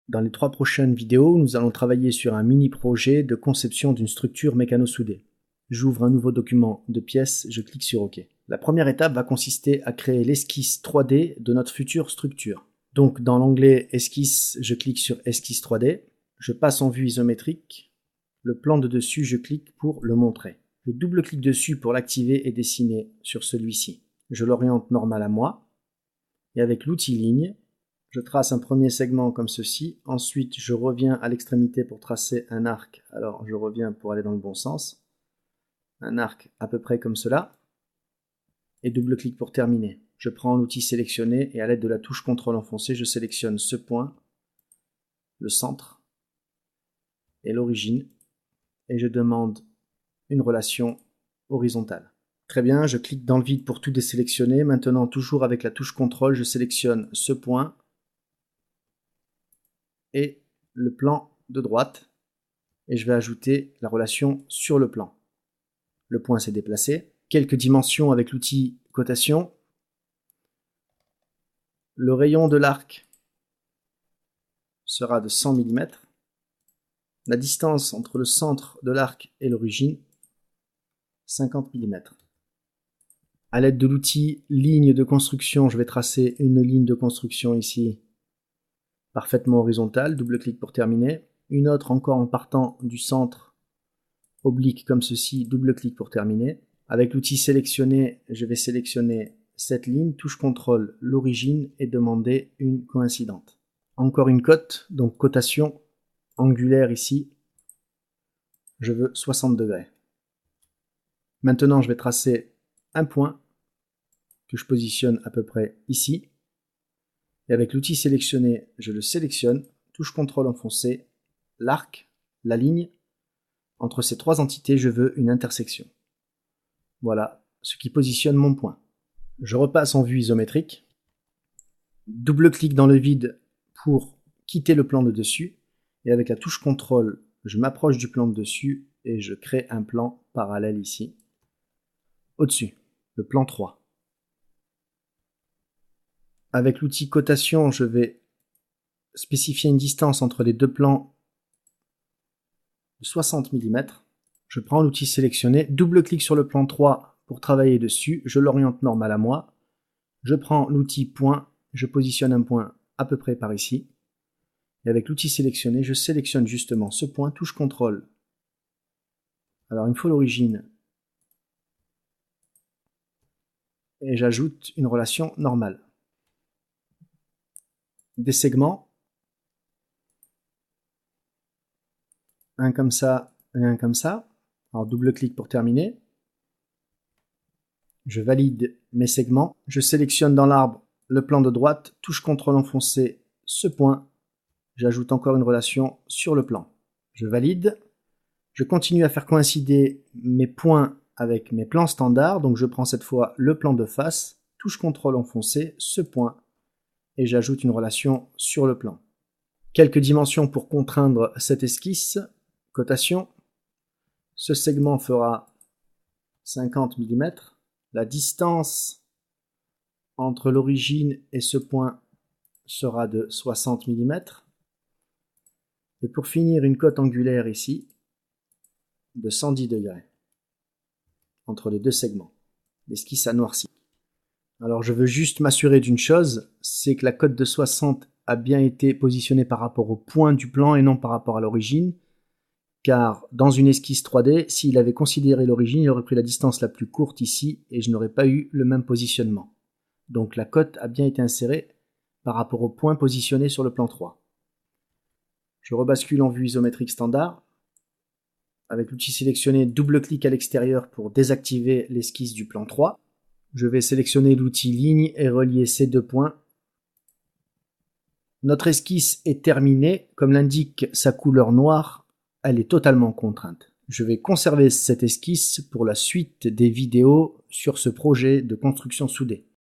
Dans les 3 prochaines vidéos, nous allons travailler sur un mini-projet de conception d'une structure mécano-soudée. J'ouvre un nouveau document de pièces, je clique sur OK. La première étape va consister à créer l'esquisse 3D de notre future structure. Donc dans l'onglet Esquisse, je clique sur Esquisse 3D, je passe en vue isométrique, le plan de dessus, je clique pour le montrer. Je double-clique dessus pour l'activer et dessiner sur celui-ci. Je l'oriente normal à moi, et avec l'outil ligne, je trace un premier segment comme ceci, ensuite je reviens à l'extrémité pour tracer un arc, alors je reviens pour aller dans le bon sens, un arc à peu près comme cela, et double-clic pour terminer. Je prends l'outil sélectionné et à l'aide de la touche CTRL enfoncé, je sélectionne ce point, le centre et l'origine, et je demande une relation horizontale. Très bien, je clique dans le vide pour tout désélectionner. Maintenant, toujours avec la touche CTRL, je sélectionne ce point et le plan de droite, et je vais ajouter la relation sur le plan. Le point s'est déplacé. Quelques dimensions avec l'outil cotation. Le rayon de l'arc sera de 100 mm. La distance entre le centre de l'arc et l'origine, 50 mm. À l'aide de l'outil ligne de construction, je vais tracer une ligne de construction ici, parfaitement horizontale, double-clic pour terminer. Une autre encore en partant du centre, oblique comme ceci, double-clic pour terminer. Avec l'outil sélectionné, je vais sélectionner cette ligne, touche CTRL, l'origine et demander une coïncidente. Encore une cote, donc cotation angulaire ici, je veux 60 degrés. Maintenant, je vais tracer un point que je positionne à peu près ici. Et avec l'outil sélectionné, je le sélectionne, touche CTRL enfoncé, l'arc, la ligne. Entre ces 3 entités, je veux une intersection. Voilà ce qui positionne mon point. Je repasse en vue isométrique. Double-clic dans le vide pour quitter le plan de dessus. Et avec la touche CTRL, je m'approche du plan de dessus et je crée un plan parallèle ici. Au-dessus, le plan 3. Avec l'outil cotation, je vais spécifier une distance entre les deux plans de 60 mm. Je prends l'outil sélectionné, double-clic sur le plan 3 pour travailler dessus, je l'oriente normal à moi. Je prends l'outil point, je positionne un point à peu près par ici. Et avec l'outil sélectionné, je sélectionne justement ce point, touche CTRL. Alors il me faut l'origine. Et j'ajoute une relation normale. Des segments. Un comme ça et un comme ça. Alors double-clic pour terminer. Je valide mes segments. Je sélectionne dans l'arbre le plan de droite, touche CTRL enfoncé, ce point. J'ajoute encore une relation sur le plan. Je valide. Je continue à faire coïncider mes points avec mes plans standards. Donc je prends cette fois le plan de face, touche CTRL enfoncé, ce point. Et j'ajoute une relation sur le plan. Quelques dimensions pour contraindre cette esquisse. Cotation. Ce segment fera 50 mm. La distance entre l'origine et ce point sera de 60 mm. Et pour finir, une cote angulaire ici de 110 degrés entre les deux segments. L'esquisse a noirci. Alors je veux juste m'assurer d'une chose, c'est que la cote de 60 a bien été positionnée par rapport au point du plan et non par rapport à l'origine. Car dans une esquisse 3D, s'il avait considéré l'origine, il aurait pris la distance la plus courte ici et je n'aurais pas eu le même positionnement. Donc la cote a bien été insérée par rapport au point positionné sur le plan 3. Je rebascule en vue isométrique standard. Avec l'outil sélectionné, double-clic à l'extérieur pour désactiver l'esquisse du plan 3. Je vais sélectionner l'outil ligne et relier ces deux points. Notre esquisse est terminée. Comme l'indique sa couleur noire, elle est totalement contrainte. Je vais conserver cette esquisse pour la suite des vidéos sur ce projet de construction soudée.